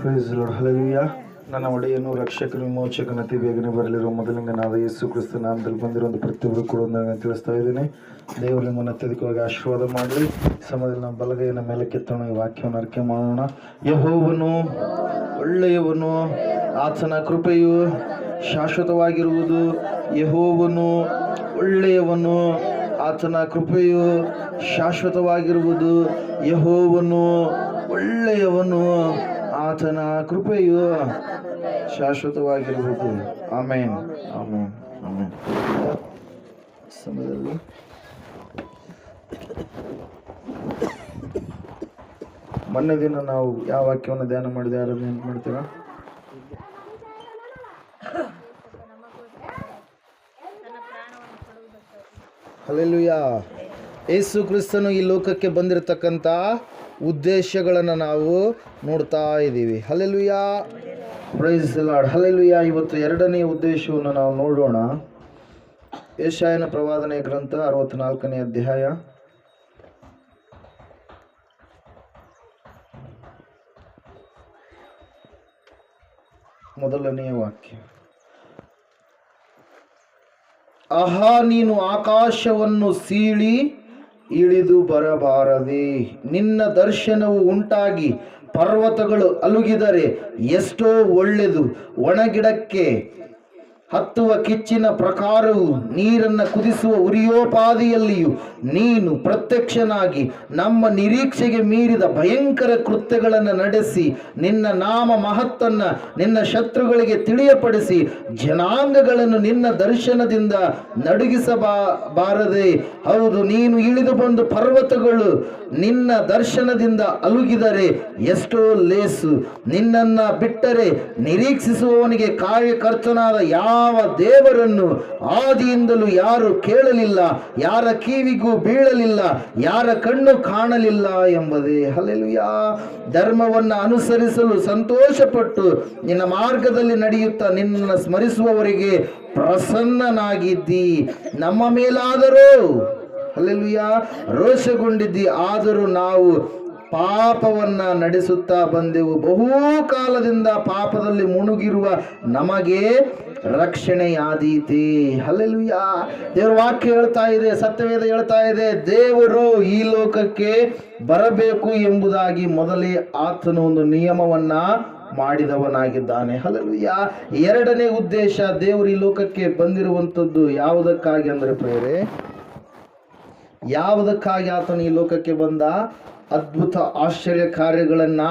Price lord hallelujah. ನನ್ನ ಒಡೆಯನು ರಕ್ಷಕನು ವಿಮೋಚಕನ ಅತಿ ಬೇಗನೆ ಬರಲಿರುವ ಮೊದಲಿಂಗನಾದ ಯೇಸು ಕ್ರಿಸ್ತ ನಾಮದಲ್ಲಿ ಬಂದಿರೋ ಒಂದು ಪ್ರತಿಯೊಬ್ಬರು ಕೂಡ ನಾನು ತಿಳಿಸ್ತಾ ಇದ್ದೀನಿ. ದೇವರು ನಿಮ್ಮನ್ನು ಅತ್ಯಧಿಕವಾಗಿ ಆಶೀರ್ವಾದ ಮಾಡಲಿ. ಸಮಯದಲ್ಲಿ ನಮ್ಮ ಬಲಗೈಯನ್ನು ಮೇಲೆ ಕೆತ್ತೋಣ, ಈ ವಾಕ್ಯವನ್ನು ಅರಿಕೆ ಮಾಡೋಣ. ಯೆಹೋವನು ಒಳ್ಳೆಯವನು, ಆತನ ಕೃಪೆಯು ಶಾಶ್ವತವಾಗಿರುವುದು. ಯೆಹೋವನು ಒಳ್ಳೆಯವನು, ಆತನ ಕೃಪೆಯು ಶಾಶ್ವತವಾಗಿರುವುದು. ಯೆಹೋವನು ಒಳ್ಳೆಯವನು, ಆತನ ಕೃಪೆಯು ಶಾಶ್ವತವಾಗಿರುವುದು. ಆಮೇನ್ ಆಮೇನ್ ಆಮೇನ್. ಸಮಯದಲ್ಲಿ ಮೊನ್ನೆ ದಿನ ನಾವು ಯಾವ ವಾಕ್ಯವನ್ನು ಧ್ಯಾನ ಮಾಡಿದೆ, ಯಾರು ನೆನಪು ಮಾಡ್ತೀರಾ? ಹಲ್ಲೆಲೂಯಾ. ಯೇಸು ಕ್ರಿಸ್ತನು ಈ ಲೋಕಕ್ಕೆ ಬಂದಿರತಕ್ಕಂಥ ಉದ್ದೇಶಗಳನ್ನು ನಾವು ನೋಡ್ತಾ ಇದ್ದೀವಿ. Hallelujah, praise the Lord. Hallelujah. ಇವತ್ತು ಎರಡನೇ ಉದ್ದೇಶವನ್ನು ನಾವು ನೋಡೋಣ. ಯೆಶಾಯನ ಪ್ರವಾದನೆಯ ಗ್ರಂಥ 64ನೇ ಅಧ್ಯಾಯ ಮೊದಲನೆಯ ವಾಕ್ಯ. ಆಹಾ, ನೀನು ಆಕಾಶವನ್ನು ಸೀಳಿ ಇಳಿದು ಬರಬಾರದೆ. ನಿನ್ನ ದರ್ಶನವು ಉಂಟಾಗಿ ಪರ್ವತಗಳು ಅಲುಗಿದರೆ ಎಷ್ಟೋ ಒಳ್ಳೆಯದು. ಒಣಗಿಡಕ್ಕೆ ಹತ್ತುವ ಕಿಚ್ಚಿನ ಪ್ರಕಾರವು ನೀರನ್ನು ಕುದಿಸುವ ಉರಿಯೋಪಾದಿಯಲ್ಲಿಯೂ ನೀನು ಪ್ರತ್ಯಕ್ಷನಾಗಿ ನಮ್ಮ ನಿರೀಕ್ಷೆಗೆ ಮೀರಿದ ಭಯಂಕರ ಕೃತ್ಯಗಳನ್ನು ನಡೆಸಿ ನಿನ್ನ ನಾಮ ಮಹತ್ತನ್ನು ನಿನ್ನ ಶತ್ರುಗಳಿಗೆ ತಿಳಿಯಪಡಿಸಿ ಜನಾಂಗಗಳನ್ನು ನಿನ್ನ ದರ್ಶನದಿಂದ ನಡುಗಿಸಬಾರದೆ. ಹೌದು, ನೀನು ಇಳಿದು ಬಂದು ಪರ್ವತಗಳು ನಿನ್ನ ದರ್ಶನದಿಂದ ಅಲುಗಿದರೆ ಎಷ್ಟೋ ಲೇಸು. ನಿನ್ನನ್ನು ಬಿಟ್ಟರೆ ನಿರೀಕ್ಷಿಸುವವನಿಗೆ ಕಾರ್ಯಕರ್ತನಾದ ಯಾವ ದೇವರನ್ನು ಆದಿಯಿಂದಲೂ ಯಾರು ಕೇಳಲಿಲ್ಲ, ಯಾರ ಕಿವಿಗೂ ಬೀಳಲಿಲ್ಲ, ಯಾರ ಕಣ್ಣು ಕಾಣಲಿಲ್ಲ ಎಂಬುದೇ. ಹಲ್ಲೆಲೂಯಾ. ಧರ್ಮವನ್ನು ಅನುಸರಿಸಲು ಸಂತೋಷಪಟ್ಟು ನಿನ್ನ ಮಾರ್ಗದಲ್ಲಿ ನಡೆಯುತ್ತಾ ನಿನ್ನನ್ನು ಸ್ಮರಿಸುವವರಿಗೆ ಪ್ರಸನ್ನನಾಗಿದ್ದಿ. ನಮ್ಮ ಮೇಲಾದರೂ ಹಲ್ಲೆಲೂಯಾ ರೋಷಗೊಂಡಿದ್ದಿ. ಆದರೂ ನಾವು ಪಾಪವನ್ನು ನಡೆಸುತ್ತಾ ಬಂದೆವು. ಬಹುಕಾಲದಿಂದ ಪಾಪದಲ್ಲಿ ಮುಳುಗಿರುವ ನಮಗೆ ರಕ್ಷಣೆಯಾದೀತೆ. ಹಲ್ಲೆಲೂಯಾ. ದೇವರ ವಾಕ್ಯ ಹೇಳ್ತಾ ಇದೆ, ಸತ್ಯವೇದ ಹೇಳ್ತಾ ಇದೆ, ದೇವರು ಈ ಲೋಕಕ್ಕೆ ಬರಬೇಕು ಎಂಬುದಾಗಿ ಮೊದಲೇ ಆತನು ಒಂದು ನಿಯಮವನ್ನ ಮಾಡಿದವನಾಗಿದ್ದಾನೆ. ಹಲ್ಲೆಲೂಯಾ. ಎರಡನೇ ಉದ್ದೇಶ, ದೇವರು ಈ ಲೋಕಕ್ಕೆ ಬಂದಿರುವಂಥದ್ದು ಯಾವುದಕ್ಕಾಗಿ ಅಂದರೆ ಪ್ರೇರೆ, ಯಾವುದಕ್ಕಾಗಿ ಆತನು ಈ ಲೋಕಕ್ಕೆ ಬಂದ? ಅದ್ಭುತ ಆಶ್ಚರ್ಯ ಕಾರ್ಯಗಳನ್ನ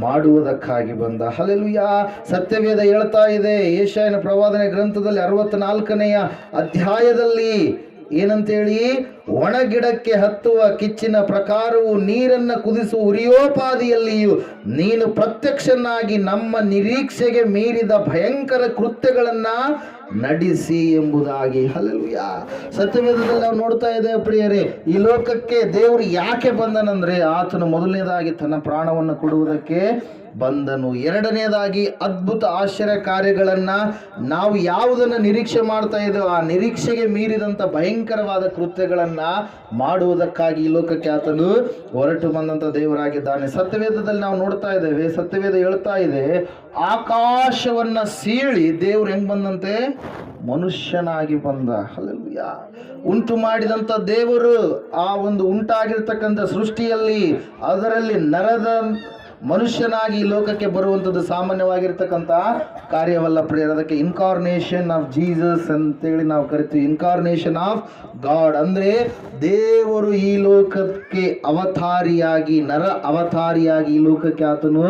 ಮಾಡುವುದಕ್ಕಾಗಿ ಬಂದ. ಹಲ್ಲೆಲೂಯಾ. ಸತ್ಯವೇದ ಹೇಳ್ತಾ ಇದೆ, ಯೆಶಾಯನ ಪ್ರವಾದನೆ ಗ್ರಂಥದಲ್ಲಿ 64ನೆಯ ಅಧ್ಯಾಯದಲ್ಲಿ ಏನಂತೇಳಿ, ಒಣಗಿಡಕ್ಕೆ ಹತ್ತುವ ಕಿಚ್ಚಿನ ಪ್ರಕಾರವು ನೀರನ್ನು ಕುದಿಸುವ ಉರಿಯೋಪಾದಿಯಲ್ಲಿಯೂ ನೀನು ಪ್ರತ್ಯಕ್ಷನಾಗಿ ನಮ್ಮ ನಿರೀಕ್ಷೆಗೆ ಮೀರಿದ ಭಯಂಕರ ಕೃತ್ಯಗಳನ್ನ ನಡೆಸಿ ಎಂಬುದಾಗಿ. ಹಲ್ಲೆಲೂಯಾ. ಸತ್ಯವೇದದಲ್ಲಿ ನಾವು ನೋಡ್ತಾ ಇದ್ದೇವೆ ಪ್ರಿಯರೇ, ಈ ಲೋಕಕ್ಕೆ ದೇವರು ಯಾಕೆ ಬಂದನಂದ್ರೆ ಆತನು ಮೊದಲನೇದಾಗಿ ತನ್ನ ಪ್ರಾಣವನ್ನು ಕೊಡುವುದಕ್ಕೆ ಬಂದನು. ಎರಡನೇದಾಗಿ ಅದ್ಭುತ ಆಶ್ಚರ್ಯ ಕಾರ್ಯಗಳನ್ನ ನಾವು ಯಾವುದನ್ನು ನಿರೀಕ್ಷೆ ಮಾಡ್ತಾ ಇದ್ದೇವೆ ಆ ನಿರೀಕ್ಷೆಗೆ ಮೀರಿದಂಥ ಭಯಂಕರವಾದ ಕೃತ್ಯಗಳನ್ನ ಮಾಡುವುದಕ್ಕಾಗಿ ಈ ಲೋಕಕ್ಕೆ ಆತನು ಹೊರಟು ಬಂದಂಥ ದೇವರಾಗಿದ್ದಾನೆ. ಸತ್ಯವೇದದಲ್ಲಿ ನಾವು ನೋಡ್ತಾ ಇದ್ದೇವೆ, ಸತ್ಯವೇದ ಹೇಳ್ತಾ ಇದೆ, ಆಕಾಶವನ್ನ ಸೀಳಿ ದೇವ್ರು ಹೆಂಗ್ ಬಂದಂತೆ? ಮನುಷ್ಯನಾಗಿ ಬಂದ. ಹಲ್ಲೆಲೂಯಾ. ಉಂಟು ಮಾಡಿದಂಥ ದೇವರು ಆ ಒಂದು ಉಂಟಾಗಿರ್ತಕ್ಕಂಥ ಸೃಷ್ಟಿಯಲ್ಲಿ ಅದರಲ್ಲಿ ನರದ ಮನುಷ್ಯನಾಗಿ ಈ ಲೋಕಕ್ಕೆ ಬರುವಂಥದ್ದು ಸಾಮಾನ್ಯವಾಗಿರ್ತಕ್ಕಂಥ ಕಾರ್ಯವಲ್ಲ ಪ್ರಿಯರ. ಅದಕ್ಕೆ ಇನ್ಕಾರ್ನೇಷನ್ ಆಫ್ ಜೀಸಸ್ ಅಂತೇಳಿ ನಾವು ಕರಿತೀವಿ. ಇನ್ಕಾರ್ನೇಷನ್ ಆಫ್ ಗಾಡ್ ಅಂದರೆ ದೇವರು ಈ ಲೋಕಕ್ಕೆ ಅವತಾರಿಯಾಗಿ, ನರ ಅವತಾರಿಯಾಗಿ ಈ ಲೋಕಕ್ಕೆ ಆತನು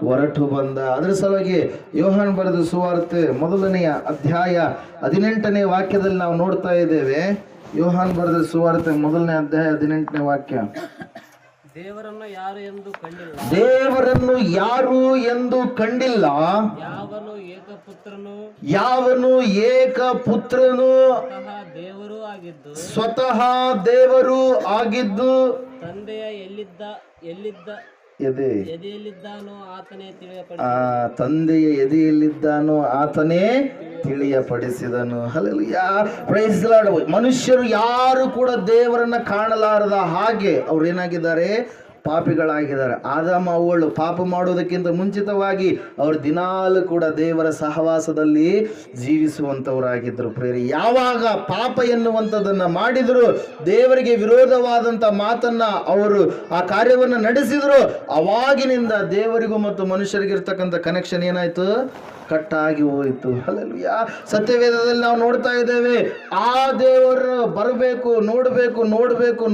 ಹೊರಟು ಬಂದ. ಅದರ ಸಲುವಾಗಿ ಯೋಹಾನ ಬರೆದ ಸುವಾರ್ತೆ ಮೊದಲನೆಯ ಅಧ್ಯಾಯ 18ನೇ ವಾಕ್ಯದಲ್ಲಿ ನಾವು ನೋಡ್ತಾ ಇದ್ದೇವೆ. ಯೋಹಾನ ಬರೆದ ಸುವಾರ್ತೆ ಮೊದಲನೇ ಅಧ್ಯಾಯ 18ನೇ ವಾಕ್ಯ. ದೇವರನ್ನು ಯಾರು ಎಂದು ಕಂಡಿಲ್ಲ, ದೇವರನ್ನು ಯಾರು ಎಂದು ಕಂಡಿಲ್ಲ, ಯಾವನು ಏಕಪುತ್ರನು ಸ್ವತಃ ದೇವರು ಆಗಿದ್ದು ತಂದೆಯ ಎದೆಯಲ್ಲಿದ್ದಾನೋ ತಂದೆಯ ಎದೆಯಲ್ಲಿದ್ದಾನೋ ಆತನೇ ತಿಳಿಯಪಡಿಸಿದನು. ಹಲ್ಲೆಲೂಯಾ. Praise the Lord. ಮನುಷ್ಯರು ಯಾರು ಕೂಡ ದೇವರನ್ನ ಕಾಣಲಾರದ ಹಾಗೆ ಅವ್ರು ಏನಾಗಿದ್ದಾರೆ? ಪಾಪಿಗಳಾಗಿದ್ದಾರೆ. ಆದಾಮ ಅವ್ವಳು ಪಾಪ ಮಾಡುವುದಕ್ಕಿಂತ ಮುಂಚಿತವಾಗಿ ಅವರು ದಿನಾಲು ಕೂಡ ದೇವರ ಸಹವಾಸದಲ್ಲಿ ಜೀವಿಸುವಂಥವರಾಗಿದ್ದರು. ಪ್ರೇರಿ, ಯಾವಾಗ ಪಾಪ ಎನ್ನುವಂಥದ್ದನ್ನು ಮಾಡಿದರು, ದೇವರಿಗೆ ವಿರೋಧವಾದಂಥ ಮಾತನ್ನ ಅವರು ಆ ಕಾರ್ಯವನ್ನು ನಡೆಸಿದ್ರು, ಅವಾಗಿನಿಂದ ದೇವರಿಗೂ ಮತ್ತು ಮನುಷ್ಯರಿಗಿರ್ತಕ್ಕಂಥ ಕನೆಕ್ಷನ್ ಏನಾಯ್ತು? ಕಟ್ಟಾಗಿ ಹೋಯಿತು. ಹಲ್ಲೆಲೂಯಾ. ಸತ್ಯವೇದದಲ್ಲಿ ನಾವು ನೋಡ್ತಾ ಇದ್ದೇವೆ, ಆ ದೇವರು ಬರಬೇಕು,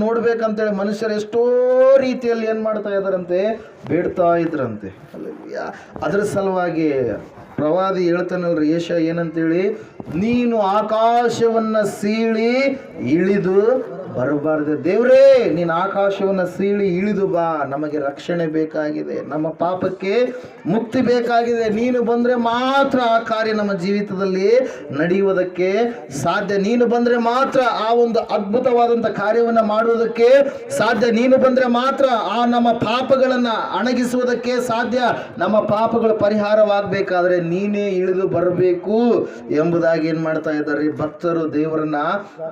ನೋಡ್ಬೇಕಂತೇಳಿ ಮನುಷ್ಯರು ಎಷ್ಟೋ ರೀತಿಯಲ್ಲಿ ಏನ್ ಮಾಡ್ತಾ ಇದ್ದಾರಂತೆ? ಬೇಡ್ತಾ ಇದ್ರಂತೆ. ಹಲ್ಲೆಲೂಯಾ. ಅದರ ಸಲುವಾಗಿ ಪ್ರವಾದಿ ಹೇಳ್ತಾನಲ್ರಿ, ಯೆಶಾಯ ಏನಂತೇಳಿ, ನೀನು ಆಕಾಶವನ್ನ ಸೀಳಿ ಇಳಿದು ಬರಬಾರ್ದು. ದೇವ್ರೇ, ನೀನು ಆಕಾಶವನ್ನ ಸೀಳಿ ಇಳಿದು ಬಾ, ನಮಗೆ ರಕ್ಷಣೆ ಬೇಕಾಗಿದೆ, ನಮ್ಮ ಪಾಪಕ್ಕೆ ಮುಕ್ತಿ ಬೇಕಾಗಿದೆ. ನೀನು ಬಂದ್ರೆ ಮಾತ್ರ ಆ ಕಾರ್ಯ ನಮ್ಮ ಜೀವಿತದಲ್ಲಿ ನಡೆಯುವುದಕ್ಕೆ ಸಾಧ್ಯ. ನೀನು ಬಂದ್ರೆ ಮಾತ್ರ ಆ ಒಂದು ಅದ್ಭುತವಾದಂಥ ಕಾರ್ಯವನ್ನು ಮಾಡುವುದಕ್ಕೆ ಸಾಧ್ಯ. ನೀನು ಬಂದ್ರೆ ಮಾತ್ರ ಆ ನಮ್ಮ ಪಾಪಗಳನ್ನ ಅಣಗಿಸುವುದಕ್ಕೆ ಸಾಧ್ಯ. ನಮ್ಮ ಪಾಪಗಳು ಪರಿಹಾರವಾಗಬೇಕಾದ್ರೆ ನೀನೇ ಇಳಿದು ಬರಬೇಕು ಎಂಬುದಾಗಿ ಏನ್ ಮಾಡ್ತಾ ಇದ್ದಾರೆ? ಭಕ್ತರು ದೇವರನ್ನ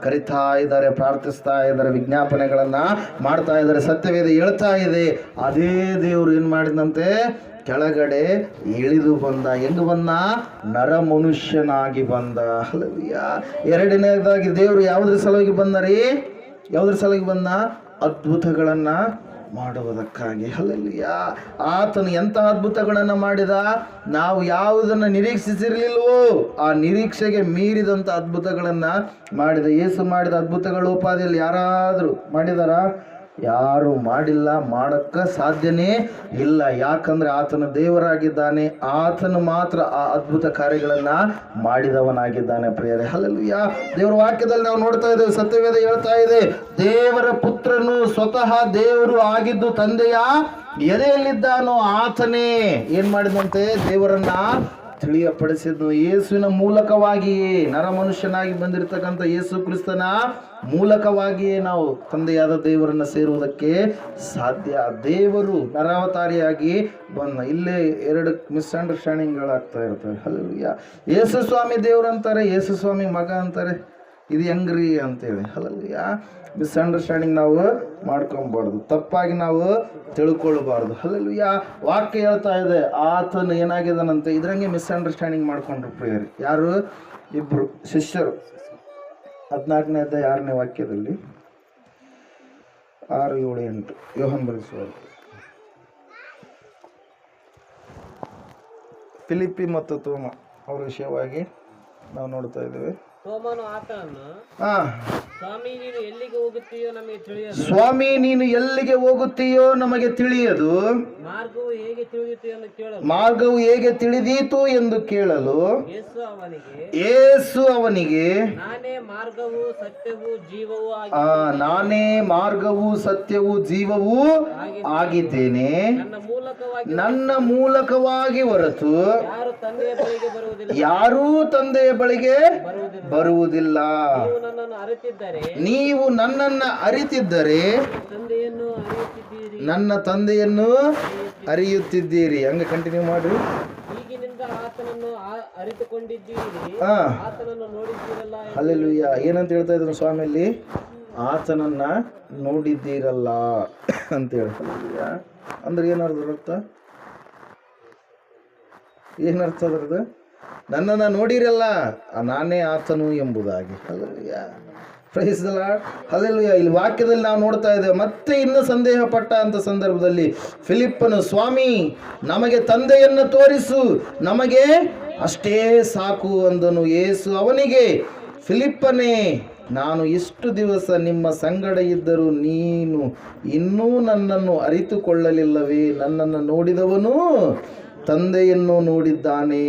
ಕರಿತಾ ಇದ್ದಾರೆ, ಪ್ರಾರ್ಥಿಸ್ತಾ ಇದ್ದಾರೆ, ವಿಜ್ಞಾಪನೆಗಳನ್ನ ಮಾಡ್ತಾ ಇದ್ದಾರೆ. ಸತ್ಯವೇದ ಹೇಳ್ತಾ ಇದೆ, ಅದೇ ದೇವರು ಏನ್ ಮಾಡಿದಂತೆ? ಕೆಳಗಡೆ ಇಳಿದು ಬಂದ. ಹೆಂಗ್ ಬಂದ? ನರ ಮನುಷ್ಯನಾಗಿ ಬಂದ. ಹಲ್ಲೆಲೂಯಾ. ಎರಡನೇದಾಗಿ ದೇವರು ಯಾವುದ್ರ ಸಲುವಾಗಿ ಬಂದರಿ? ಯಾವುದ್ರ ಸಲುವಾಗಿ ಬಂದ? ಅದ್ಭುತಗಳನ್ನ ಮಾಡುವುದಕ್ಕಾಗಿ. ಹಲ್ಲೆಲೂಯಾ. ಆತನು ಎಂಥ ಅದ್ಭುತಗಳನ್ನು ಮಾಡಿದ? ನಾವು ಯಾವುದನ್ನು ನಿರೀಕ್ಷಿಸಿರಲಿಲ್ವೋ ಆ ನಿರೀಕ್ಷೆಗೆ ಮೀರಿದಂಥ ಅದ್ಭುತಗಳನ್ನು ಮಾಡಿದ. ಯೇಸು ಮಾಡಿದ ಅದ್ಭುತಗಳು ಉಪಾದಿಯಲ್ಲಿ ಯಾರಾದರೂ ಮಾಡಿದಾರಾ? ಯಾರು ಮಾಡಿಲ್ಲ, ಮಾಡಕ್ಕೆ ಸಾಧ್ಯನೇ ಇಲ್ಲ. ಯಾಕಂದ್ರೆ ಆತನ ದೇವರಾಗಿದ್ದಾನೆ, ಆತನು ಮಾತ್ರ ಆ ಅದ್ಭುತ ಕಾರ್ಯಗಳನ್ನ ಮಾಡಿದವನಾಗಿದ್ದಾನೆ. ಪ್ರಿಯರೇ, ಹಲ್ಲೆಲೂಯಾ. ದೇವರ ವಾಕ್ಯದಲ್ಲಿ ನಾವು ನೋಡ್ತಾ ಇದ್ದೇವೆ, ಸತ್ಯವೇದ ಹೇಳ್ತಾ ಇದೆ, ದೇವರ ಪುತ್ರನು ಸ್ವತಃ ದೇವರು ಆಗಿದ್ದು ತಂದೆಯ ಎದೆಯಲ್ಲಿದ್ದಾನೋ ಆತನೇ ಏನ್ ಮಾಡಿದಂತೆ? ದೇವರನ್ನ ತಿಳಿಯಪಡಿಸಿದ್ನು. ಯೇಸುವಿನ ಮೂಲಕವಾಗಿಯೇ, ನರ ಮನುಷ್ಯನಾಗಿ ಬಂದಿರತಕ್ಕಂಥ ಯೇಸು ಕ್ರಿಸ್ತನ ಮೂಲಕವಾಗಿಯೇ ನಾವು ತಂದೆಯಾದ ದೇವರನ್ನ ಸೇರುವುದಕ್ಕೆ ಸಾಧ್ಯ. ದೇವರು ನರಾವತಾರಿಯಾಗಿ ಬಂದ. ಇಲ್ಲೇ ಎರಡು ಮಿಸ್ಅಂಡರ್ಸ್ಟ್ಯಾಂಡಿಂಗ್ಗಳಾಗ್ತಾ ಇರ್ತವೆ. ಹಲ್ಲೆಲೂಯಾ. ಯೇಸು ಸ್ವಾಮಿ ದೇವ್ರು ಅಂತಾರೆ, ಯೇಸು ಸ್ವಾಮಿ ಮಗ ಅಂತಾರೆ. ಇದು ಹೆಂಗ್ರಿ ಅಂತೇಳಿ. ಹಲ್ಲೆಲೂಯಾ. ಮಿಸ್ಅಂಡರ್ಸ್ಟ್ಯಾಂಡಿಂಗ್ ನಾವು ಮಾಡ್ಕೊಬಾರ್ದು, ತಪ್ಪಾಗಿ ನಾವು ತಿಳ್ಕೊಳ್ಬಾರ್ದು. ಹಲ್ಲೆಲೂಯಾ. ವಾಕ್ಯ ಹೇಳ್ತಾ ಇದೆ, ಆತನು ಏನಾಗಿದ್ದಾನಂತೆ? ಇದ್ರಂಗೆ ಮಿಸ್ಅಂಡರ್ಸ್ಟ್ಯಾಂಡಿಂಗ್ ಮಾಡ್ಕೊಂಡ್ರು ಪ್ರಿಯರಿ. ಯಾರು? ಇಬ್ರು ಶಿಷ್ಯರು. 14ನೇ ಅಧ್ಯಾಯ 6ನೇ ವಾಕ್ಯದಲ್ಲಿ 6, 7, 8 ಯೋಹನ್ ಬರೆಸುವರು. ಫಿಲಿಪ್ಪಿ ಮತ್ತು ತೋಮ ಅವರ ವಿಷಯವಾಗಿ ನಾವು ನೋಡ್ತಾ ಇದ್ದೇವೆ. ತೋಮನು ಆತನನ್ನು, ಸ್ವಾಮಿ ನೀನು ಎಲ್ಲಿಗೆ ಹೋಗುತ್ತೀಯೋ ನಮಗೆ ತಿಳಿಯದು. ಸ್ವಾಮಿ ನೀನು ಎಲ್ಲಿಗೆ ಹೋಗುತ್ತೀಯೋ ನಮಗೆ ತಿಳಿಯದು. ಮಾರ್ಗವು ಹೇಗೆ ತಿಳಿದಿತು ಎಂದು ಕೇಳಲು. ಮಾರ್ಗವು ಹೇಗೆ ತಿಳಿದೀತು ಎಂದು ಕೇಳಲು ಯೇಸು ಅವನಿಗೆ ನಾನೇ ಮಾರ್ಗವು ಸತ್ಯವೂ ಜೀವವೂ ನಾನೇ ಮಾರ್ಗವು ಸತ್ಯವೂ ಜೀವವೂ ಆಗಿದ್ದೇನೆ. ನನ್ನ ಮೂಲಕವಾಗಿ ಹೊರತು ಯಾರೂ ತಂದೆಯ ಬಳಿಗೆ ಬರುವುದಿಲ್ಲ. ನೀವು ನನ್ನನ್ನು ಅರಿತಿದ್ದರೆ ನನ್ನ ತಂದೆಯನ್ನು ಅರಿಯುತ್ತಿದ್ದೀರಿ. ಹಂಗೆ ಕಂಟಿನ್ಯೂ ಮಾಡಿ. ಹಲ್ಲೆಲೂಯಾ. ಏನಂತ ಹೇಳ್ತಾ ಇದ್ರು ಸ್ವಾಮಿಯಲ್ಲಿ? ಆತನನ್ನ ನೋಡಿದ್ದೀರಲ್ಲ ಅಂತೇಳಿ. ಹಲ್ಲೆಲೂಯಾ. ಅಂದ್ರೆ ಏನರ್ಥ? ಅರ್ಥ ಏನರ್ಥ ಅದ್ರದ್ದು? ನನ್ನನ್ನು ನೋಡಿರಲ್ಲ, ನಾನೇ ಆತನು ಎಂಬುದಾಗಿ. Hallelujah. Praise the Lord. Hallelujah. ಇಲ್ಲಿ ವಾಕ್ಯದಲ್ಲಿ ನಾವು ನೋಡ್ತಾ ಇದ್ದೇವೆ. ಮತ್ತೆ ಇನ್ನು ಸಂದೇಹ ಪಟ್ಟ ಅಂತ ಸಂದರ್ಭದಲ್ಲಿ ಫಿಲಿಪ್ಪನು, ಸ್ವಾಮಿ ನಮಗೆ ತಂದೆಯನ್ನು ತೋರಿಸು, ನಮಗೆ ಅಷ್ಟೇ ಸಾಕು ಅಂದನು. ಯೇಸು ಅವನಿಗೆ, ಫಿಲಿಪ್ಪನೇ, ನಾನು ಇಷ್ಟು ದಿವಸ ನಿಮ್ಮ ಸಂಗಡ ಇದ್ದರೂ ನೀನು ಇನ್ನೂ ನನ್ನನ್ನು ಅರಿತುಕೊಳ್ಳಲಿಲ್ಲವೇ? ನನ್ನನ್ನು ನೋಡಿದವನು ತಂದೆಯನ್ನು ನೋಡಿದ್ದಾನೆ.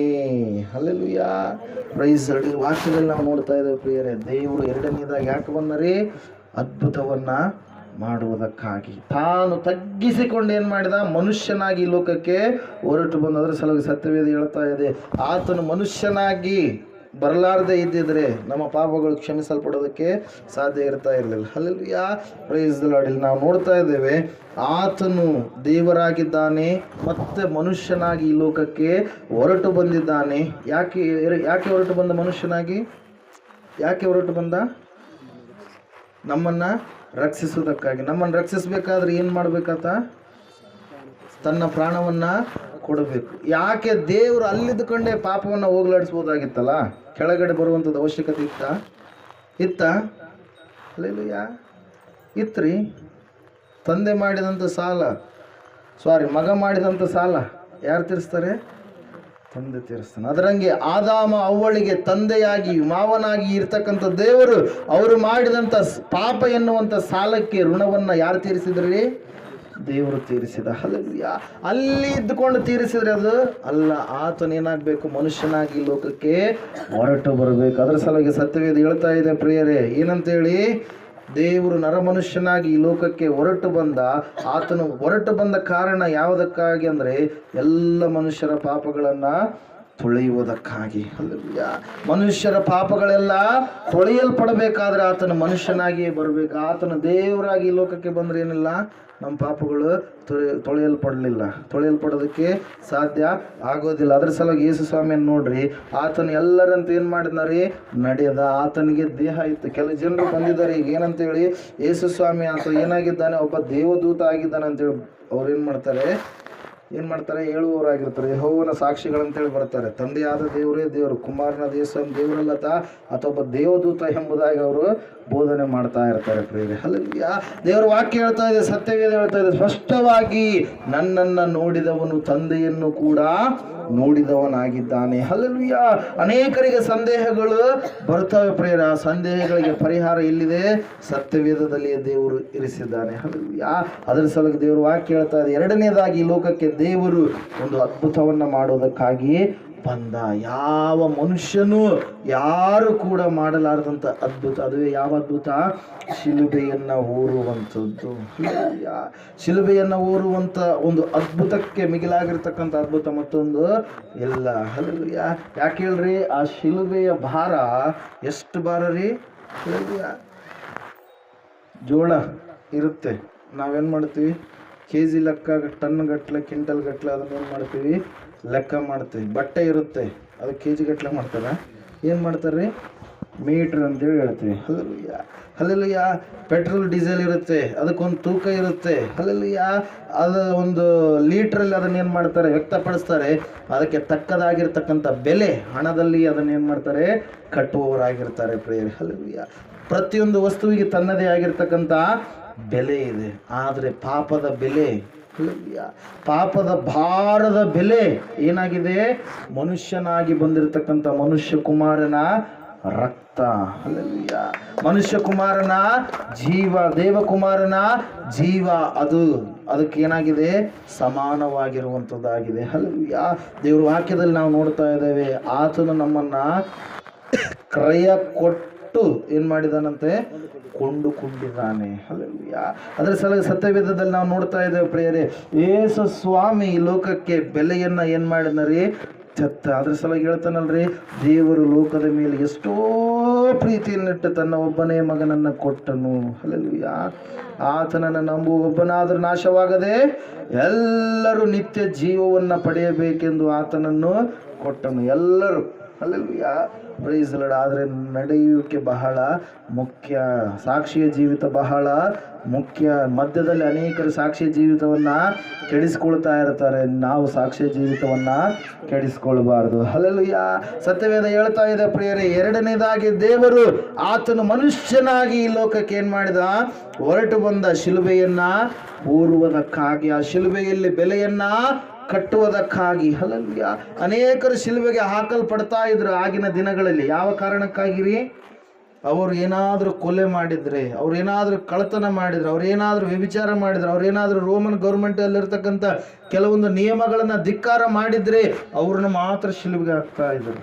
ಹಲ್ಲೆಲೂಯಾ. Praise the Lord. ವಾಕ್ಯದಲ್ಲಿ ನಾವು ನೋಡ್ತಾ ಇದ್ದೇವೆ ಪ್ರಿಯರೇ, ದೇವರು ಎರಡನೇದಾಗಿ ಯಾಕೆ ಬಂದರೆ? ಅದ್ಭುತವನ್ನ ಮಾಡುವುದಕ್ಕಾಗಿ. ತಾನು ತಗ್ಗಿಸಿಕೊಂಡು ಏನು ಮಾಡಿದ? ಮನುಷ್ಯನಾಗಿ ಲೋಕಕ್ಕೆ ಹೊರಟು ಬಂದ. ಅದರ ಸಲುವಾಗಿ ಸತ್ಯವೇದ ಹೇಳ್ತಾ ಇದೆ, ಆತನು ಮನುಷ್ಯನಾಗಿ ಬರಲಾರದೆ ಇದ್ದಿದ್ರೆ ನಮ್ಮ ಪಾಪಗಳು ಕ್ಷಮಿಸಲ್ಪಡೋದಕ್ಕೆ ಸಾಧ್ಯ ಇರ್ತಾ ಇರಲಿಲ್ಲ. ಹಲ್ಲೆಲೂಯಾ. Praise the Lord. ಇಲ್ಲಿ ನಾವು ನೋಡ್ತಾ ಇದ್ದೇವೆ, ಆತನು ದೇವರಾಗಿದ್ದಾನೆ, ಮತ್ತೆ ಮನುಷ್ಯನಾಗಿ ಈ ಲೋಕಕ್ಕೆ ಹೊರಟು ಬಂದಿದ್ದಾನೆ. ಯಾಕೆ ಹೊರಟು ಬಂದ? ಮನುಷ್ಯನಾಗಿ ಯಾಕೆ ಹೊರಟು ಬಂದ? ನಮ್ಮನ್ನು ರಕ್ಷಿಸುವುದಕ್ಕಾಗಿ. ನಮ್ಮನ್ನು ರಕ್ಷಿಸಬೇಕಾದ್ರೆ ಏನು ಮಾಡಬೇಕಾತ? ತನ್ನ ಪ್ರಾಣವನ್ನ ಕೊಡಬೇಕು. ಯಾಕೆ? ದೇವರು ಅಲ್ಲಿದ್ದುಕೊಂಡೇ ಪಾಪವನ್ನು ಹೋಗ್ಲಾಡಿಸ್ಬೋದಾಗಿತ್ತಲ್ಲ, ಕೆಳಗಡೆ ಬರುವಂಥದ್ದು ಅವಶ್ಯಕತೆ ಇತ್ತ ಅಲ್ಲೆಲ್ಲೂಯ್ಯ ಇತ್ರಿ. ತಂದೆ ಮಾಡಿದಂಥ ಮಗ ಮಾಡಿದಂಥ ಸಾಲ ಯಾರು ತೀರಿಸ್ತಾರೆ? ತಂದೆ ತೀರಿಸ್ತಾನೆ. ಅದರಂಗೆ ಆದಾಮ ಅವ್ವಳಿಗೆ ತಂದೆಯಾಗಿ ಮಾವನಾಗಿ ಇರ್ತಕ್ಕಂಥ ದೇವರು ಅವರು ಮಾಡಿದಂಥ ಪಾಪ ಎನ್ನುವಂಥ ಸಾಲಕ್ಕೆ ಋಣವನ್ನು ಯಾರು ತೀರಿಸಿದ್ರಿ? ದೇವರು ತೀರಿಸಿದ. ಹಲ್ಲೆಲೂಯಾ. ಅಲ್ಲಿ ಇದ್ದುಕೊಂಡು ತೀರಿಸಿದ್ರೆ ಅದು ಅಲ್ಲ, ಆತನೇನಾಗಬೇಕು? ಮನುಷ್ಯನಾಗಿ ಲೋಕಕ್ಕೆ ಹೊರಟು ಬರಬೇಕು. ಅದರ ಸಲುವಾಗಿ ಸತ್ಯವೇದ ಹೇಳ್ತಾ ಇದೆ ಪ್ರಿಯರೇ, ಏನಂತೇಳಿ? ದೇವರು ನರಮನುಷ್ಯನಾಗಿ ಈ ಲೋಕಕ್ಕೆ ಆತನು ಹೊರಟು ಬಂದ ಕಾರಣ ಯಾವುದಕ್ಕಾಗಿ ಅಂದರೆ ಎಲ್ಲ ಮನುಷ್ಯರ ಪಾಪಗಳನ್ನು ತೊಳೆಯುವುದಕ್ಕಾಗಿ. ಹಲ್ಲೆಲೂಯಾ. ಮನುಷ್ಯರ ಪಾಪಗಳೆಲ್ಲ ತೊಳೆಯಲ್ಪಡಬೇಕಾದ್ರೆ ಆತನು ಮನುಷ್ಯನಾಗಿಯೇ ಬರಬೇಕು. ಆತನು ದೇವರಾಗಿ ಈ ಲೋಕಕ್ಕೆ ಬಂದರೆ ಏನಿಲ್ಲ, ನಮ್ಮ ಪಾಪಗಳು ತೊಳೆಯಲ್ಪಡೋದಕ್ಕೆ ಸಾಧ್ಯ ಆಗೋದಿಲ್ಲ. ಅದರ ಸಲುವಾಗಿ ಯೇಸು ಸ್ವಾಮಿಯನ್ನು ನೋಡ್ರಿ, ಆತನು ಎಲ್ಲರಂತ ಏನು ಮಾಡಿದ್ನಾರಿ? ನಡೆಯದ. ಆತನಿಗೆ ದೇಹ ಇತ್ತು. ಕೆಲವು ಜನರು ಬಂದಿದ್ದಾರೆ ಈಗ ಏನಂತೇಳಿ, ಯೇಸು ಸ್ವಾಮಿ ಆತ ಏನಾಗಿದ್ದಾನೆ? ಒಬ್ಬ ದೇವದೂತ ಆಗಿದ್ದಾನೆ ಅಂತೇಳಿ ಅವ್ರು ಏನು ಮಾಡ್ತಾರೆ? ಹೇಳುವವರಾಗಿರ್ತಾರೆ. ಯೆಹೋವನ ಸಾಕ್ಷಿಗಳಂತೇಳಿ ಬರ್ತಾರೆ. ತಂದೆಯಾದ ದೇವರೇ ದೇವರು, ಕುಮಾರನ ದೇವರಲ್ಲತ ಅಥವಾ ಒಬ್ಬ ದೇವದೂತ ಎಂಬುದಾಗಿ ಅವರು ಬೋಧನೆ ಮಾಡ್ತಾ ಇರ್ತಾರೆ ಪ್ರಿಯರೇ. ಹಲ್ಲೆಲೂಯಾ. ದೇವರ ವಾಕ್ಯ ಹೇಳ್ತಾ ಇದೆ, ಸತ್ಯವೇದ ಹೇಳ್ತಾ ಇದೆ ಸ್ಪಷ್ಟವಾಗಿ, ನನ್ನನ್ನು ನೋಡಿದವನು ತಂದೆಯನ್ನು ಕೂಡ ನೋಡಿದವನಾಗಿದ್ದಾನೆ. ಹಲ್ಲೆಲೂಯಾ. ಅನೇಕರಿಗೆ ಸಂದೇಹಗಳು ಬರ್ತವೆ ಪ್ರಿಯರ. ಆ ಸಂದೇಹಗಳಿಗೆ ಪರಿಹಾರ ಎಲ್ಲಿದೆ? ಸತ್ಯವೇದದಲ್ಲಿ ದೇವರು ಇರಿಸಿದ್ದಾನೆ. ಹಲ್ಲೆಲೂಯಾ. ಅದರ ಸಲುವಾಗಿ ದೇವರು ವಾಕ್ಯ ಹೇಳ್ತಾ ಇದೆ, ಎರಡನೇದಾಗಿ ಲೋಕಕ್ಕೆ ದೇವರು ಒಂದು ಅದ್ಭುತವನ್ನು ಮಾಡೋದಕ್ಕಾಗಿ ಬಂದ. ಯಾವ ಮನುಷ್ಯನು ಯಾರು ಕೂಡ ಮಾಡಲಾರದಂಥ ಅದ್ಭುತ. ಅದುವೇ ಯಾವ ಅದ್ಭುತ? ಶಿಲುಬೆಯನ್ನು ಹೊರುವಂಥದ್ದು. ಶಿಲುಬೆಯನ್ನು ಹೊರುವಂಥ ಒಂದು ಅದ್ಭುತಕ್ಕೆ ಮಿಗಿಲಾಗಿರ್ತಕ್ಕಂಥ ಅದ್ಭುತ ಮತ್ತೊಂದು ಇಲ್ಲ. ಹಲ್ಲೆಲೂಯಾ. ಯಾಕೆ ಹೇಳ್ರಿ? ಆ ಶಿಲುಬೆಯ ಭಾರ ಎಷ್ಟು ಭಾರ ರೀ? ಹಲ್ಲೆಲೂಯಾ. ಜೋಳ ಇರುತ್ತೆ, ನಾವೇನು ಮಾಡ್ತೀವಿ? ಕೆ ಜಿ ಲೆಕ್ಕ, ಟನ್ ಗಟ್ಟಲೆ, ಕ್ವಿಂಟಲ್ ಗಟ್ಟಲೆ ಅದನ್ನು ಏನು ಮಾಡ್ತೀವಿ? ಲೆಕ್ಕ ಮಾಡ್ತೀವಿ. ಬಟ್ಟೆ ಇರುತ್ತೆ, ಅದು ಕೆ ಜಿ ಗಟ್ಟಲೆ ಮಾಡ್ತಾರೆ. ಏನು ಮಾಡ್ತಾರೆ ರೀ? ಮೀಟ್ರ್ ಅಂತೇಳಿ ಹೇಳ್ತೀವಿ. ಹಲ್ಲೆಲೂಯಾ. ಹಲ್ಲೆಲೂಯಾ. ಪೆಟ್ರೋಲ್ ಡೀಸೆಲ್ ಇರುತ್ತೆ, ಅದಕ್ಕೊಂದು ತೂಕ ಇರುತ್ತೆ. ಹಲ್ಲೆಲೂಯಾ. ಅದು ಒಂದು ಲೀಟ್ರಲ್ಲಿ ಅದನ್ನೇನು ಮಾಡ್ತಾರೆ? ವ್ಯಕ್ತಪಡಿಸ್ತಾರೆ. ಅದಕ್ಕೆ ತಕ್ಕದಾಗಿರ್ತಕ್ಕಂಥ ಬೆಲೆ ಹಣದಲ್ಲಿ ಅದನ್ನೇನು ಮಾಡ್ತಾರೆ? ಕಟ್ಟುವವರಾಗಿರ್ತಾರೆ ಪ್ರಿಯರೇ. ಹಲ್ಲೆಲೂಯಾ. ಪ್ರತಿಯೊಂದು ವಸ್ತುವಿಗೆ ತನ್ನದೇ ಆಗಿರ್ತಕ್ಕಂಥ ಬೆಲೆ ಇದೆ. ಆದರೆ ಪಾಪದ ಬೆಲೆ, ಪಾಪದ ಭಾರದ ಬೆಲೆ ಏನಾಗಿದೆ? ಮನುಷ್ಯನಾಗಿ ಬಂದಿರತಕ್ಕಂಥ ಮನುಷ್ಯ ಕುಮಾರನ ರಕ್ತ. ಹಲ್ಲೆಲೂಯಾ. ಮನುಷ್ಯ ಕುಮಾರನ ಜೀವ, ದೇವಕುಮಾರನ ಜೀವ, ಅದಕ್ಕೆ ಏನಾಗಿದೆ? ಸಮಾನವಾಗಿರುವಂಥದ್ದಾಗಿದೆ. ಹಲ್ಲೆಲೂಯಾ. ದೇವರ ವಾಕ್ಯದಲ್ಲಿ ನಾವು ನೋಡ್ತಾ ಇದ್ದೇವೆ, ಆತನು ನಮ್ಮನ್ನ ಕ್ರಯ ಕೊಟ್ಟು ಏನು ಮಾಡಿದಾನಂತೆ? ಕೊಂಡುಕೊಂಡಿದ್ದಾನೆ. ಹಲ್ಲೆಲೂಯಾ. ಅದರ ಸಲುವಾಗಿ ಸತ್ಯವೇದದಲ್ಲಿ ನಾವು ನೋಡ್ತಾ ಇದ್ದೇವೆ ಪ್ರಿಯರೇ, ಯೇಸು ಸ್ವಾಮಿ ಈ ಲೋಕಕ್ಕೆ ಬೆಲೆಯನ್ನು ಏನು ಮಾಡಿದ್ನರಿ? ತೆತ್ತ. ಅದ್ರ ಸಲುವಾಗಿ ಹೇಳ್ತಾನಲ್ರಿ, ದೇವರು ಲೋಕದ ಮೇಲೆ ಎಷ್ಟೋ ಪ್ರೀತಿಯನ್ನಿಟ್ಟು ತನ್ನ ಒಬ್ಬನೇ ಮಗನನ್ನು ಕೊಟ್ಟನು. ಹಲ್ಲೆಲೂಯಾ. ಆತನನ್ನು ನಂಬುವ ಒಬ್ಬನಾದರೂ ನಾಶವಾಗದೆ ಎಲ್ಲರೂ ನಿತ್ಯ ಜೀವವನ್ನು ಪಡೆಯಬೇಕೆಂದು ಆತನನ್ನು ಕೊಟ್ಟನು. ಎಲ್ಲರೂ. ಹಲ್ಲೆಲೂಯಾ. Praise the Lord. ಆದರೆ ನಡೆಯುವಿಕೆ ಬಹಳ ಮುಖ್ಯ, ಸಾಕ್ಷಿಯ ಜೀವಿತ ಬಹಳ ಮುಖ್ಯ. ಮಧ್ಯದಲ್ಲಿ ಅನೇಕರು ಸಾಕ್ಷಿಯ ಜೀವಿತವನ್ನು ಕೆಡಿಸ್ಕೊಳ್ತಾ ಇರ್ತಾರೆ. ನಾವು ಸಾಕ್ಷಿಯ ಜೀವಿತವನ್ನು ಕೆಡಿಸ್ಕೊಳ್ಬಾರ್ದು. ಹಲ್ಲೆಲೂಯಾ. ಸತ್ಯವೇದ ಹೇಳ್ತಾ ಇದೆ ಪ್ರಿಯರೇ, ಎರಡನೇದಾಗಿ ದೇವರು ಆತನು ಮನುಷ್ಯನಾಗಿ ಈ ಲೋಕಕ್ಕೆ ಏನು ಮಾಡಿದ? ಹೊರಟು ಬಂದ ಶಿಲುಬೆಯನ್ನು ಹೊರುವುದಕ್ಕಾಗಿ, ಆ ಶಿಲುಬೆಯಲ್ಲಿ ಬೆಲೆಯನ್ನು ಕಟ್ಟುವುದಕ್ಕಾಗಿ. ಹಲ್ಲೆಲೂಯಾ. ಅನೇಕರು ಶಿಲುಬೆಗೆ ಹಾಕಲ್ಪಡ್ತಾ ಇದ್ರು ಆಗಿನ ದಿನಗಳಲ್ಲಿ. ಯಾವ ಕಾರಣಕ್ಕಾಗಿರಿ? ಅವರು ಏನಾದರೂ ಕೊಲೆ ಮಾಡಿದರೆ, ಅವ್ರು ಏನಾದರೂ ಕಳ್ಳತನ ಮಾಡಿದ್ರೆ, ಅವ್ರು ಏನಾದರೂ ವ್ಯಭಿಚಾರ ಮಾಡಿದ್ರೆ, ಅವ್ರು ಏನಾದರೂ ರೋಮನ್ ಗೌರ್ಮೆಂಟಲ್ಲಿರ್ತಕ್ಕಂಥ ಕೆಲವೊಂದು ನಿಯಮಗಳನ್ನು ಧಿಕ್ಕಾರ ಮಾಡಿದರೆ ಅವ್ರನ್ನ ಮಾತ್ರ ಶಿಲುಬೆಗೆ ಹಾಕ್ತಾ ಇದ್ರು.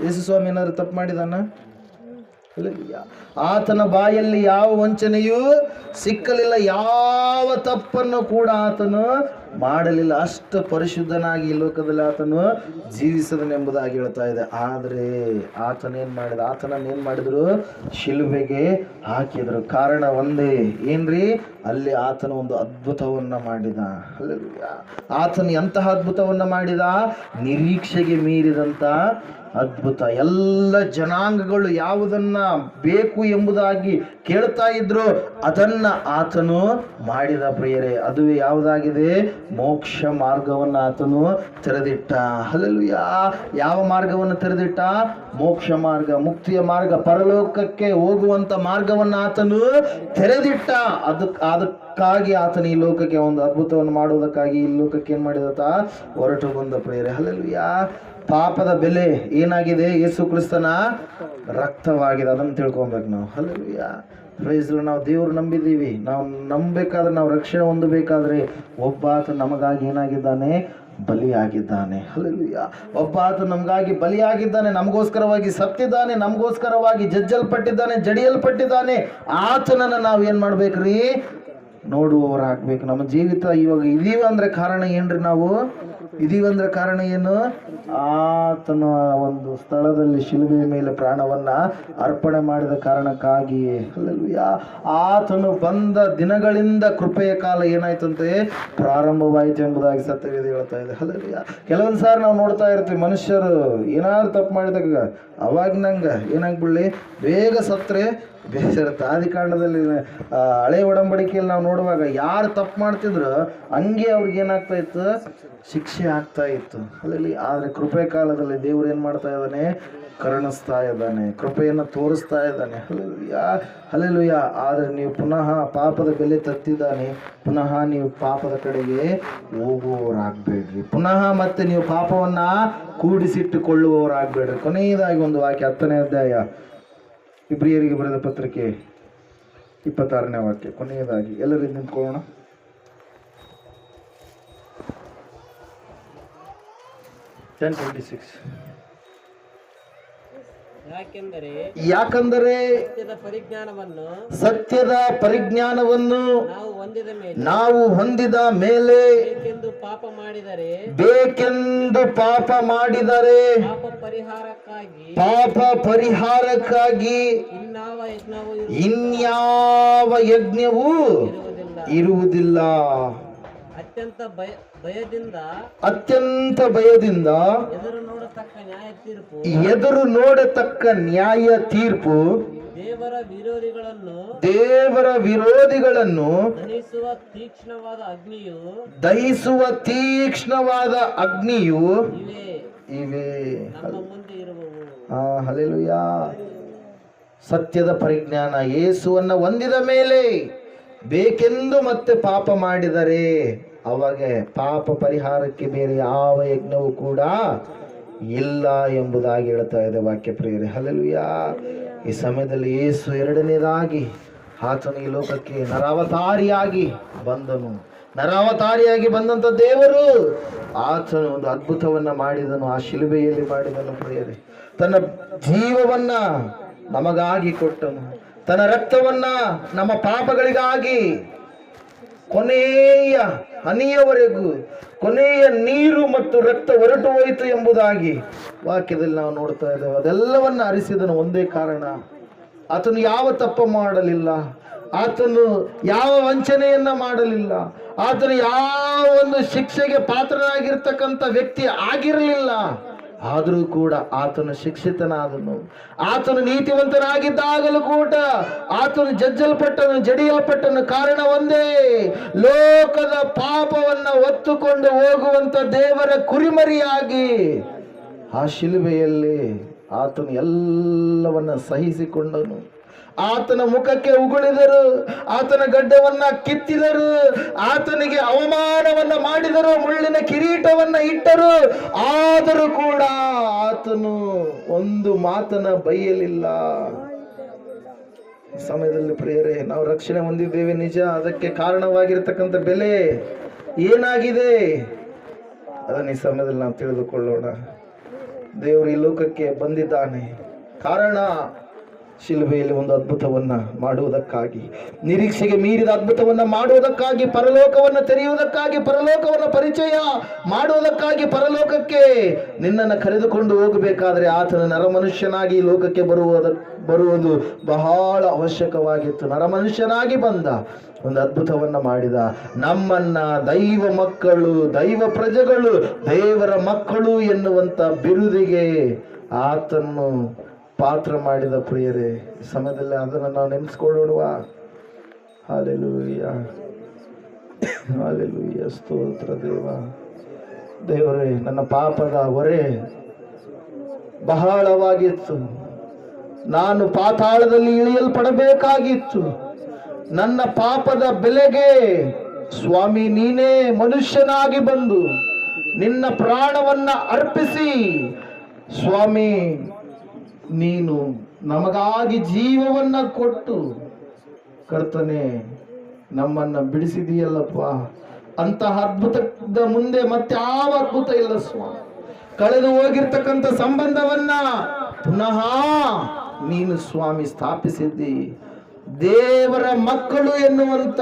ಯೇಸು ಸ್ವಾಮಿ ಏನಾದರೂ ತಪ್ಪು ಮಾಡಿದಾನ? ಆತನ ಬಾಯಲ್ಲಿ ಯಾವ ವಂಚನೆಯೂ ಸಿಕ್ಕಲಿಲ್ಲ, ಯಾವ ತಪ್ಪನ್ನು ಕೂಡ ಆತನು ಮಾಡಲಿಲ್ಲ. ಅಷ್ಟು ಪರಿಶುದ್ಧನಾಗಿ ಈ ಲೋಕದಲ್ಲಿ ಆತನು ಜೀವಿಸದನೆಂಬುದಾಗಿ ಹೇಳ್ತಾ ಇದೆ. ಆದರೆ ಆತನನ್ನೇನು ಮಾಡಿದ್ರು? ಶಿಲುಬೆಗೆ ಹಾಕಿದ್ರು. ಕಾರಣ ಒಂದೇ, ಏನ್ರಿ? ಅಲ್ಲಿ ಆತನು ಒಂದು ಅದ್ಭುತವನ್ನು ಮಾಡಿದ. ಹಲ್ಲೆಲೂಯಾ. ಆತನು ಎಂತಹ ಅದ್ಭುತವನ್ನು ಮಾಡಿದ? ನಿರೀಕ್ಷೆಗೆ ಮೀರಿದಂಥ ಅದ್ಭುತ. ಎಲ್ಲ ಜನಾಂಗಗಳು ಯಾವುದನ್ನ ಬೇಕು ಎಂಬುದಾಗಿ ಕೇಳ್ತಾ ಇದ್ರು ಅದನ್ನ ಆತನು ಮಾಡಿದ ಪ್ರಿಯರೇ. ಅದುವೇ ಯಾವುದಾಗಿದೆ? ಮೋಕ್ಷ ಮಾರ್ಗವನ್ನು ಆತನು ತೆರೆದಿಟ್ಟ. ಹಲ್ಲೆಲೂಯ. ಯಾವ ಮಾರ್ಗವನ್ನು ತೆರೆದಿಟ್ಟ? ಮೋಕ್ಷ ಮಾರ್ಗ, ಮುಕ್ತಿಯ ಮಾರ್ಗ, ಪರಲೋಕಕ್ಕೆ ಹೋಗುವಂತ ಮಾರ್ಗವನ್ನು ಆತನು ತೆರೆದಿಟ್ಟ. ಅದಕ್ಕಾಗಿ ಆತನು ಈ ಲೋಕಕ್ಕೆ ಒಂದು ಅದ್ಭುತವನ್ನು ಮಾಡುವುದಕ್ಕಾಗಿ ಈ ಲೋಕಕ್ಕೆ ಏನ್ ಮಾಡಿದತ? ಹೊರಟು ಬಂದ ಪ್ರಿಯರೇ. ಹಲ್ಲೆಲೂಯ. ಪಾಪದ ಬೆಲೆ ಏನಾಗಿದೆ? ಯೇಸು ಕ್ರಿಸ್ತನ ರಕ್ತವಾಗಿದೆ. ಅದನ್ನು ತಿಳ್ಕೊಬೇಕು ನಾವು. ಹಲ್ಲೆಲೂಯ. Praise Lord. ನಾವು ದೇವರು ನಂಬಿದ್ದೀವಿ. ನಾವು ನಂಬಬೇಕಾದ್ರೆ, ನಾವು ರಕ್ಷಣೆ ಹೊಂದಬೇಕಾದ್ರೆ ಒಬ್ಬ ಆತ ನಮಗಾಗಿ ಏನಾಗಿದ್ದಾನೆ? ಬಲಿಯಾಗಿದ್ದಾನೆ. ಹಲ್ಲೆಲೂಯ. ಒಬ್ಬ ಆತ ನಮಗಾಗಿ ಬಲಿಯಾಗಿದ್ದಾನೆ, ನಮಗೋಸ್ಕರವಾಗಿ ಸತ್ತಿದ್ದಾನೆ, ನಮಗೋಸ್ಕರವಾಗಿ ಜಜ್ಜಲ್ಪಟ್ಟಿದ್ದಾನೆ, ಜಡಿಯಲ್ಪಟ್ಟಿದ್ದಾನೆ. ಆತನನ್ನು ನಾವು ಏನು ಮಾಡ್ಬೇಕ್ರಿ? ನೋಡುವವರಾಗಬೇಕು. ನಮ್ಮ ಜೀವಿತ ಇವಾಗ ಇದೀವಿ ಅಂದ್ರೆ ಕಾರಣ ಏನ್ರಿ? ನಾವು ಇದೀವಂದ್ರೆ ಕಾರಣ ಏನು? ಆತನ ಒಂದು ಸ್ಥಳದಲ್ಲಿ ಶಿಲುಬೆಯ ಮೇಲೆ ಪ್ರಾಣವನ್ನ ಅರ್ಪಣೆ ಮಾಡಿದ ಕಾರಣಕ್ಕಾಗಿಯೇ. ಹಲ್ಲೆಲೂಯ. ಆತನು ಬಂದ ದಿನಗಳಿಂದ ಕೃಪೆಯ ಕಾಲ ಏನಾಯ್ತಂತೆ? ಪ್ರಾರಂಭವಾಯಿತು ಎಂಬುದಾಗಿ ಸತ್ಯವೇದ ಹೇಳ್ತಾ ಇದೆ. ಹಲ್ಲೆಲೂಯ. ಕೆಲವೊಂದು ಸಾರಿ ನಾವು ನೋಡ್ತಾ ಇರ್ತೀವಿ, ಮನುಷ್ಯರು ಏನಾದ್ರು ತಪ್ಪು ಮಾಡಿದಾಗ ಅವಾಗ ನಂಗೆ ಏನಾಗ್ಬಿಡ್ಲಿ, ಬೇಗ ಸತ್ರೆ ಬೇಸರುತ್ತೆ. ಆದಿಕಾಂಡದಲ್ಲಿ ಹಳೆ ಒಡಂಬಡಿಕೆಯಲ್ಲಿ ನಾವು ನೋಡುವಾಗ ಯಾರು ತಪ್ಪು ಮಾಡ್ತಿದ್ರು ಹಂಗೆ ಅವ್ರಿಗೆ ಏನಾಗ್ತಾ ಇತ್ತು? ಶಿಕ್ಷೆ ಆಗ್ತಾ ಇತ್ತು. ಅಲ್ಲಿ ಆದರೆ ಕೃಪೆ ಕಾಲದಲ್ಲಿ ದೇವ್ರು ಏನು ಮಾಡ್ತಾ ಇದ್ದಾನೆ? ಕರುಣಿಸ್ತಾ ಇದ್ದಾನೆ, ಕೃಪೆಯನ್ನು ತೋರಿಸ್ತಾ ಇದ್ದಾನೆ. ಹಲ್ಲೆಲೂಯ. ಹಲ್ಲೆಲೂಯ. ಆದರೆ ನೀವು ಪುನಃ ಪಾಪದ ಬೆಲೆ ತತ್ತಿದ್ದಾನೆ, ಪುನಃ ನೀವು ಪಾಪದ ಕಡೆಗೆ ಹೋಗುವವರಾಗಬೇಡ್ರಿ. ಪುನಃ ಮತ್ತೆ ನೀವು ಪಾಪವನ್ನು ಕೂಡಿಸಿಟ್ಟುಕೊಳ್ಳುವವರಾಗಬೇಡ್ರಿ. ಕೊನೆಯದಾಗಿ ಒಂದು ವಾಕ್ಯ, 10ನೇ ಅಧ್ಯಾಯ ಇಬ್ರಿಯರಿಗೆ ಬರೆದ ಪತ್ರಿಕೆ 26ನೇ ವಾಕ್ಯ, ಕೊನೆಯದಾಗಿ. ಎಲ್ಲರಿಂದ ನಿಂತ್ಕೊಳ್ಳೋಣ. 10:26. ಯಾಕಂದರೆ ಸತ್ಯದ ಪರಿಜ್ಞಾನವನ್ನು ನಾವು ಹೊಂದಿದ ಮೇಲೆ ಬೇಕೆಂದು ಪಾಪ ಮಾಡಿದರೆ ಪಾಪ ಪರಿಹಾರಕ್ಕಾಗಿ ಇನ್ಯಾವ ಯಜ್ಞವೂ ಇರುವುದಿಲ್ಲ. ಅತ್ಯಂತ ಭಯದಿಂದ ಎದುರು ನೋಡತಕ್ಕ ನ್ಯಾಯ ತೀರ್ಪು ದೇವರ ವಿರೋಧಿಗಳನ್ನು ದಹಿಸುವ ತೀಕ್ಷ್ಣವಾದ ಅಗ್ನಿಯು ಇವೆ. ಹಲ್ಲೆಲೂಯ. ಸತ್ಯದ ಪರಿಜ್ಞಾನ ಯೇಸುವನ್ನ ಹೊಂದಿದ ಮೇಲೆ ಬೇಕೆಂದು ಮತ್ತೆ ಪಾಪ ಮಾಡಿದರೆ ಅವಾಗ ಪಾಪ ಪರಿಹಾರಕ್ಕೆ ಬೇರೆ ಯಾವ ಯಜ್ಞವೂ ಕೂಡ ಇಲ್ಲ ಎಂಬುದಾಗಿ ಹೇಳ್ತಾ ಇದೆ ವಾಕ್ಯ ಪ್ರಿಯರೇ. ಹಲ್ಲೆಲೂಯ. ಈ ಸಮಯದಲ್ಲಿ ಯೇಸು ಎರಡನೇದಾಗಿ ಆತನು ಈ ಲೋಕಕ್ಕೆ ನರಾವತಾರಿಯಾಗಿ ಬಂದನು. ನರಾವತಾರಿಯಾಗಿ ಬಂದಂಥ ದೇವರು ಆತನು ಒಂದು ಅದ್ಭುತವನ್ನ ಮಾಡಿದನು. ಆ ಶಿಲುಬೆಯಲ್ಲಿ ಮಾಡಿದನು ಪ್ರಿಯರೇ. ತನ್ನ ಜೀವವನ್ನ ನಮಗಾಗಿ ಕೊಟ್ಟನು, ತನ್ನ ರಕ್ತವನ್ನ ನಮ್ಮ ಪಾಪಗಳಿಗಾಗಿ ಕೊನೆಯ ಹನಿಯವರೆಗೂ, ಕೊನೆಯ ನೀರು ಮತ್ತು ರಕ್ತ ಹೊರಟು ಹೋಯಿತು ಎಂಬುದಾಗಿ ವಾಕ್ಯದಲ್ಲಿ ನಾವು ನೋಡ್ತಾ ಇದ್ದೇವೆ. ಅದೆಲ್ಲವನ್ನ ಅರಿಸಿದನು ಒಂದೇ ಕಾರಣ, ಆತನು ಯಾವ ತಪ್ಪು ಮಾಡಲಿಲ್ಲ, ಆತನು ಯಾವ ವಂಚನೆಯನ್ನ ಮಾಡಲಿಲ್ಲ, ಆತನು ಯಾವ ಒಂದು ಶಿಕ್ಷೆಗೆ ಪಾತ್ರನಾಗಿರ್ತಕ್ಕಂಥ ವ್ಯಕ್ತಿ ಆಗಿರಲಿಲ್ಲ. ಆದರೂ ಕೂಡ ಆತನು ಶಿಕ್ಷಿತನಾದನು. ಆತನು ನೀತಿವಂತನಾಗಿದ್ದಾಗಲೂ ಕೂಡ ಆತನು ಜಜ್ಜಲ್ಪಟ್ಟನು, ಜಡಿಯಲ್ಪಟ್ಟನು. ಕಾರಣ ಒಂದೇ, ಲೋಕದ ಪಾಪವನ್ನ ಹೊತ್ತುಕೊಂಡು ಹೋಗುವಂತ ದೇವರ ಕುರಿಮರಿಯಾಗಿ ಆ ಶಿಲುಬೆಯಲ್ಲಿ ಆತನು ಎಲ್ಲವನ್ನ ಸಹಿಸಿಕೊಂಡನು. ಆತನ ಮುಖಕ್ಕೆ ಉಗುಳಿದರು, ಆತನ ಗಡ್ಡವನ್ನ ಕಿತ್ತಿದರು, ಆತನಿಗೆ ಅವಮಾನವನ್ನ ಮಾಡಿದರು, ಮುಳ್ಳಿನ ಕಿರೀಟವನ್ನ ಇಟ್ಟರು. ಆದರೂ ಕೂಡ ಆತನು ಒಂದು ಮಾತನ್ನ ಬೈಯಲಿಲ್ಲ. ಸಮಯದಲ್ಲಿ ಪ್ರಿಯರೇ, ನಾವು ರಕ್ಷಣೆ ಹೊಂದಿದ್ದೇವೆ ನಿಜ. ಅದಕ್ಕೆ ಕಾರಣವಾಗಿರ್ತಕ್ಕಂಥ ಬೆಲೆ ಏನಾಗಿದೆ ಅದನ್ನ ಈ ಸಮಯದಲ್ಲಿ ನಾವು ತಿಳಿದುಕೊಳ್ಳೋಣ. ದೇವರು ಈ ಲೋಕಕ್ಕೆ ಬಂದಿದ್ದಾನೆ, ಕಾರಣ ಶಿಲುಬೆಯಲ್ಲಿ ಒಂದು ಅದ್ಭುತವನ್ನ ಮಾಡುವುದಕ್ಕಾಗಿ, ನಿರೀಕ್ಷೆಗೆ ಮೀರಿದ ಅದ್ಭುತವನ್ನ ಮಾಡುವುದಕ್ಕಾಗಿ, ಪರಲೋಕವನ್ನ ತೆರೆಯುವುದಕ್ಕಾಗಿ, ಪರಲೋಕವನ್ನ ಪರಿಚಯ ಮಾಡುವುದಕ್ಕಾಗಿ, ಪರಲೋಕಕ್ಕೆ ನಿನ್ನನ್ನು ಕರೆದುಕೊಂಡು ಹೋಗಬೇಕಾದ್ರೆ ಆತನ ನರಮನುಷ್ಯನಾಗಿ ಈ ಲೋಕಕ್ಕೆ ಬರುವುದು ಬಹಳ ಅವಶ್ಯಕವಾಗಿತ್ತು. ನರಮನುಷ್ಯನಾಗಿ ಬಂದ, ಒಂದು ಅದ್ಭುತವನ್ನ ಮಾಡಿದ. ನಮ್ಮನ್ನ ದೈವ ಮಕ್ಕಳು, ದೈವ ಪ್ರಜೆಗಳು, ದೇವರ ಮಕ್ಕಳು ಎನ್ನುವಂತ ಬಿರುದಿಗೆ ಆತನ್ನು ಪಾತ್ರ ಮಾಡಿದ ಪ್ರಿಯರೇ. ಸಮಯದಲ್ಲಿ ಅದನ್ನು ನಾವು ನೆನೆಸ್ಕೊಳ್ಳೋಣ. ಹಲ್ಲೆಲೂಯ. ಹಲ್ಲೆಲೂಯಾ, ಸ್ತೋತ್ರ ದೇವ. ದೇವರೇ, ನನ್ನ ಪಾಪದ ಹೊರೆ ಬಹಳವಾಗಿತ್ತು. ನಾನು ಪಾತಾಳದಲ್ಲಿ ಇಳಿಯಲ್ಪಡಬೇಕಾಗಿತ್ತು. ನನ್ನ ಪಾಪದ ಬೆಲೆಗೆ ಸ್ವಾಮಿ ನೀನೇ ಮನುಷ್ಯನಾಗಿ ಬಂದು ನಿನ್ನ ಪ್ರಾಣವನ್ನ ಅರ್ಪಿಸಿ ಸ್ವಾಮಿ ನೀನು ನಮಗಾಗಿ ಜೀವವನ್ನ ಕೊಟ್ಟು ಕರ್ತನೆ ನಮ್ಮನ್ನ ಬಿಡಿಸಿದೀಯಲ್ಲಪ್ಪ. ಅಂತಹ ಅದ್ಭುತದ ಮುಂದೆ ಮತ್ಯಾವ ಅದ್ಭುತ ಇಲ್ಲ ಸ್ವಾಮಿ. ಕಳೆದು ಹೋಗಿರ್ತಕ್ಕಂಥ ಸಂಬಂಧವನ್ನ ಪುನಃ ನೀನು ಸ್ವಾಮಿ ಸ್ಥಾಪಿಸಿದ್ದಿ. ದೇವರ ಮಕ್ಕಳು ಎನ್ನುವಂತ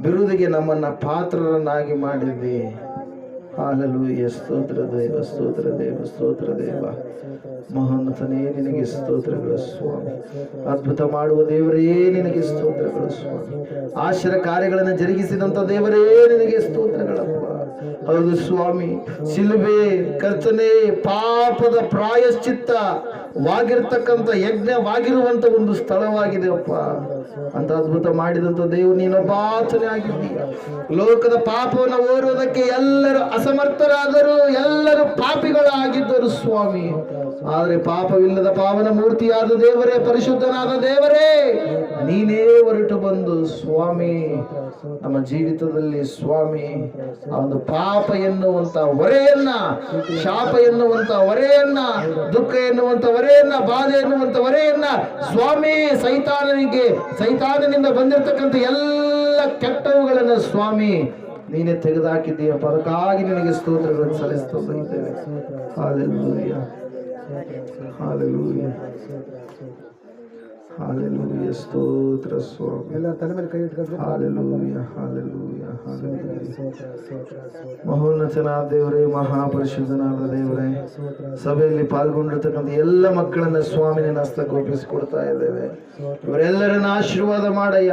ಬಿರುದಿಗೆ ನಮ್ಮನ್ನ ಪಾತ್ರರನ್ನಾಗಿ ಮಾಡಿದ್ದಿ. ಹಲ್ಲೆಲೂಯಾ, ಸ್ತೋತ್ರ ದೇವ, ಸ್ತೋತ್ರ ದೇವ, ಸ್ತೋತ್ರ ದೇವ. ಮಹೋನ್ನತನೇ ನಿನಗೆ ಸ್ತೋತ್ರಗಳು ಸ್ವಾಮಿ. ಅದ್ಭುತ ಮಾಡುವ ದೇವರೇ ನಿನಗೆ ಸ್ತೋತ್ರಗಳು ಸ್ವಾಮಿ. ಆಶ್ಚರ್ಯ ಕಾರ್ಯಗಳನ್ನು ಜರುಗಿಸಿದಂತ ದೇವರೇ ನಿನಗೆ ಸ್ತೋತ್ರಗಳಪ್ಪ. ಹೌದು ಸ್ವಾಮಿ, ಶಿಲುಬೆ ಕರ್ತನೆ ಪಾಪದ ಪ್ರಾಯಶ್ಚಿತ್ತವಾಗಿರ್ತಕ್ಕಂಥ ಯಜ್ಞವಾಗಿರುವಂತ ಒಂದು ಸ್ಥಳವಾಗಿದೆ ಅಪ್ಪ. ಅಂತ ಅದ್ಭುತ ಮಾಡಿದಂತ ದೇವರು ನೀನೊಬ್ಬಾತನೇ ಆಗಿದ್ದೀಯ. ಲೋಕದ ಪಾಪವನ್ನು ಓರುವುದಕ್ಕೆ ಎಲ್ಲರೂ ಅಸಮರ್ಥರಾದರು, ಎಲ್ಲರೂ ಪಾಪಿಗಳಾಗಿದ್ದರು ಸ್ವಾಮಿ. ಆದರೆ ಪಾಪವಿಲ್ಲದ ಪಾವನ ಮೂರ್ತಿಯಾದ ದೇವರೇ, ಪರಿಶುದ್ಧನಾದ ದೇವರೇ, ನೀನೇ ಹೊರಟು ಬಂದು ಸ್ವಾಮಿ ನಮ್ಮ ಜೀವಿತದಲ್ಲಿ ಸ್ವಾಮಿ ಆ ಒಂದು ಪಾಪ ಎನ್ನುವಂತ ಹೊರೆಯನ್ನ, ಶಾಪ ಎನ್ನುವಂತ ಹೊರೆಯನ್ನ, ದುಃಖ ಎನ್ನುವಂತ ಹೊರೆಯನ್ನ, ಬಾಧೆ ಎನ್ನುವಂತ ಹೊರೆಯನ್ನ ಸ್ವಾಮಿ ಸೈತಾನನಿಂದ ಬಂದಿರತಕ್ಕಂಥ ಎಲ್ಲ ಕೆಟ್ಟವುಗಳನ್ನ ಸ್ವಾಮಿ ನೀನೇ ತೆಗೆದುಹಾಕಿದ್ದೀಯಪ್ಪ. ಅದಕ್ಕಾಗಿ ನಿನಗೆ ಸ್ತೋತ್ರಗಳನ್ನು ಸಲ್ಲಿಸ್ತಾ ಇದ್ದೇವೆ. ಹಲ್ಲೆಲೂಯಾ, ಹಲ್ಲೆಲೂಯಾ, ಹಲ್ಲೆಲೂಯಾ, ಸ್ತೋತ್ರ ಸ್ವಾಮಿ. ಎಲ್ಲ ತಲೆ ಮೇಲೆ ಕೈ ಇಟ್ಕೊಂಡು ಹಲ್ಲೆಲೂಯಾ, ಹಲ್ಲೆಲೂಯಾ, ಹಲ್ಲೆಲೂಯಾ. ಮಹೋನ್ನತನಾದ ದೇವರೇ, ಮಹಾಪರಿಶುದ್ಧನಾದ ದೇವರೇ, ಸಭೆಯಲ್ಲಿ ಪಾಲ್ಗೊಂಡಿರ್ತಕ್ಕಂಥ ಎಲ್ಲ ಮಕ್ಕಳನ್ನ ಸ್ವಾಮಿ ನಿನ್ನ ಹಸ್ತಕ್ಕೆ ಒಪ್ಪಿಸಿಕೊಡ್ತಾ ಇದ್ದೇವೆ. ಇವರೆಲ್ಲರನ್ನ ಆಶೀರ್ವಾದ ಮಾಡಯ್ಯ.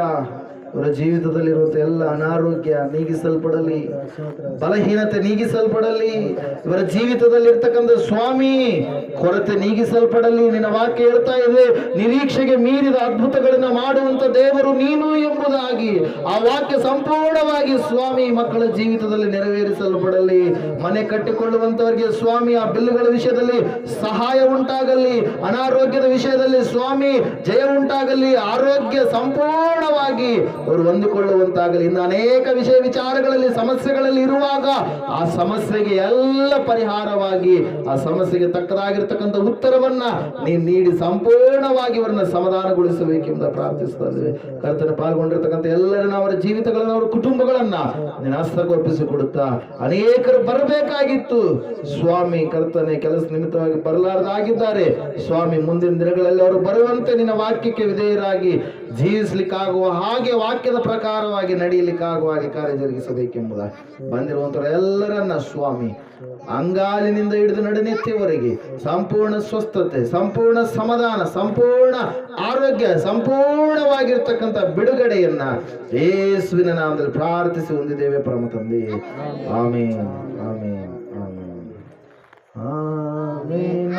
ಇವರ ಜೀವಿತದಲ್ಲಿರುವಂಥ ಎಲ್ಲ ಅನಾರೋಗ್ಯ ನೀಗಿಸಲ್ಪಡಲಿ, ಬಲಹೀನತೆ ನೀಗಿಸಲ್ಪಡಲಿ. ಇವರ ಜೀವಿತದಲ್ಲಿರ್ತಕ್ಕಂಥ ಸ್ವಾಮಿ ಕೊರತೆ ನೀಗಿಸಲ್ಪಡಲಿ. ನಿನ್ನ ವಾಕ್ಯ ಹೇಳ್ತಾ ಇದೆ, ನಿರೀಕ್ಷೆಗೆ ಮೀರಿದ ಅದ್ಭುತಗಳನ್ನ ಮಾಡುವಂತ ದೇವರು ನೀನು ಎಂಬುದಾಗಿ ಆ ವಾಕ್ಯ ಸಂಪೂರ್ಣವಾಗಿ ಸ್ವಾಮಿ ಮಕ್ಕಳ ಜೀವಿತದಲ್ಲಿ ನೆರವೇರಿಸಲ್ಪಡಲಿ. ಮನೆ ಕಟ್ಟಿಕೊಳ್ಳುವಂತವರಿಗೆ ಸ್ವಾಮಿ ಆ ಬಿಲ್ಲುಗಳ ವಿಷಯದಲ್ಲಿ ಸಹಾಯ ಉಂಟಾಗಲಿ, ಅನಾರೋಗ್ಯದ ವಿಷಯದಲ್ಲಿ ಸ್ವಾಮಿ ಜಯ ಉಂಟಾಗಲಿ, ಆರೋಗ್ಯ ಸಂಪೂರ್ಣವಾಗಿ ಅವರು ಹೊಂದಿಕೊಳ್ಳುವಂತಾಗಲಿ. ಇನ್ನು ಅನೇಕ ವಿಚಾರಗಳಲ್ಲಿ ಸಮಸ್ಯೆಗಳಲ್ಲಿ ಇರುವಾಗ ಆ ಸಮಸ್ಯೆಗೆ ಎಲ್ಲ ಪರಿಹಾರವಾಗಿ ಆ ಸಮಸ್ಯೆಗೆ ತಕ್ಕದಾಗಿರ್ತಕ್ಕಂಥ ಉತ್ತರವನ್ನ ನೀನು ನೀಡಿ ಸಂಪೂರ್ಣವಾಗಿ ಅವರನ್ನ ಸಮಾಧಾನಗೊಳಿಸಬೇಕೆಂದು ಪ್ರಾರ್ಥಿಸ್ತಾ ಇದ್ದೇವೆ. ಕರ್ತನ ಪಾಲ್ಗೊಂಡಿರ್ತಕ್ಕಂಥ ಎಲ್ಲರನ್ನ, ಅವರ ಜೀವಿತಗಳನ್ನ, ಅವರ ಕುಟುಂಬಗಳನ್ನ ನಿನ್ನ ಹಸ್ತಕ್ಕೆ ಒಪ್ಪಿಸಿಕೊಡುತ್ತಾ, ಅನೇಕರು ಬರಬೇಕಾಗಿತ್ತು ಸ್ವಾಮಿ ಕರ್ತನೆ, ಕೆಲಸ ನಿಮಿತ್ತವಾಗಿ ಬರಲಾರದಾಗಿದ್ದಾರೆ ಸ್ವಾಮಿ. ಮುಂದಿನ ದಿನಗಳಲ್ಲಿ ಅವರು ಬರುವಂತೆ ನಿನ್ನ ವಾಕ್ಯಕ್ಕೆ ವಿಧೇಯರಾಗಿ ಜೀವಿಸಲಿಕ್ಕಾಗುವ ಹಾಗೆ ವಾಕ್ಯದ ಪ್ರಕಾರವಾಗಿ ನಡೆಯಲಿಕ್ಕಾಗುವ ಹಾಗೆ ಕಾರ್ಯ ಜರುಗಿಸಬೇಕೆಂಬುದಾಗಿ ಬಂದಿರುವಂತಹ ಎಲ್ಲರನ್ನ ಸ್ವಾಮಿ ಅಂಗಾಲಿನಿಂದ ಹಿಡಿದು ನಡನೆತ್ತಿಯವರೆಗೆ ಸಂಪೂರ್ಣ ಸ್ವಸ್ಥತೆ, ಸಂಪೂರ್ಣ ಸಮಾಧಾನ, ಸಂಪೂರ್ಣ ಆರೋಗ್ಯ, ಸಂಪೂರ್ಣವಾಗಿರ್ತಕ್ಕಂಥ ಬಿಡುಗಡೆಯನ್ನ ಯೇಸುವಿನ ನಾಮದಲ್ಲಿ ಪ್ರಾರ್ಥಿಸಿ ಹೊಂದಿದ್ದೇವೆ ಪರಮ ತಂದೆ. ಆಮೇನ್, ಆಮೇನ್, ಆಮೇನ್, ಆಮೇನ್.